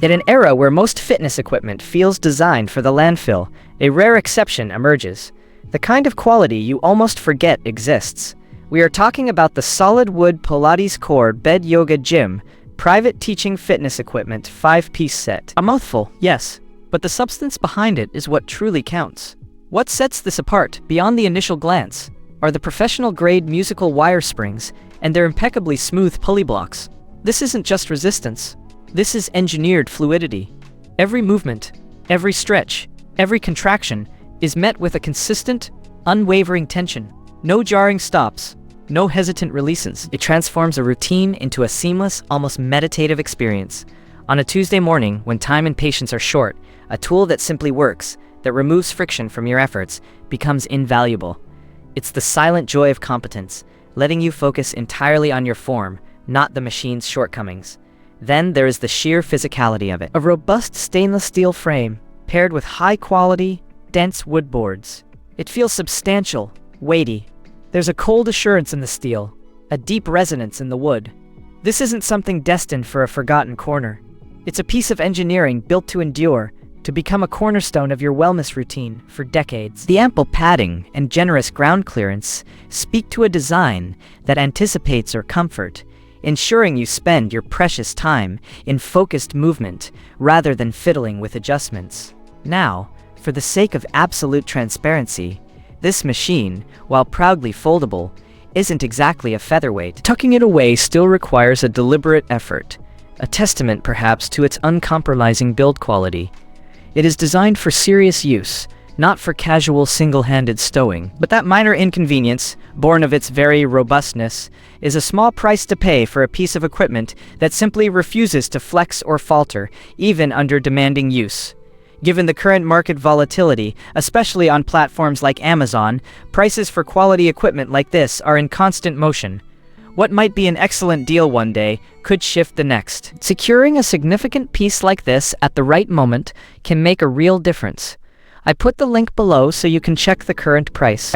In an era where most fitness equipment feels designed for the landfill, a rare exception emerges. The kind of quality you almost forget exists. We are talking about the solid wood Pilates core bed yoga gym, private teaching fitness equipment 5-piece set. A mouthful, yes, but the substance behind it is what truly counts. What sets this apart, beyond the initial glance, are the professional-grade musical wire springs and their impeccably smooth pulley blocks. This isn't just resistance. This is engineered fluidity. Every movement, every stretch, every contraction is met with a consistent, unwavering tension. No jarring stops, no hesitant releases. It transforms a routine into a seamless, almost meditative experience. On a Tuesday morning, when time and patience are short, a tool that simply works, that removes friction from your efforts, becomes invaluable. It's the silent joy of competence, letting you focus entirely on your form, not the machine's shortcomings. Then there is the sheer physicality of it. A robust stainless steel frame, paired with high-quality, dense wood boards. It feels substantial, weighty. There's a cold assurance in the steel, a deep resonance in the wood. This isn't something destined for a forgotten corner. It's a piece of engineering built to endure, to become a cornerstone of your wellness routine for decades. The ample padding and generous ground clearance speak to a design that anticipates your comfort, ensuring you spend your precious time in focused movement rather than fiddling with adjustments. Now, for the sake of absolute transparency, this machine, while proudly foldable, isn't exactly a featherweight. Tucking it away still requires a deliberate effort, a testament perhaps to its uncompromising build quality. It is designed for serious use, not for casual single-handed stowing. But that minor inconvenience, born of its very robustness, is a small price to pay for a piece of equipment that simply refuses to flex or falter, even under demanding use. Given the current market volatility, especially on platforms like Amazon, prices for quality equipment like this are in constant motion. What might be an excellent deal one day could shift the next. Securing a significant piece like this at the right moment can make a real difference. I put the link below so you can check the current price.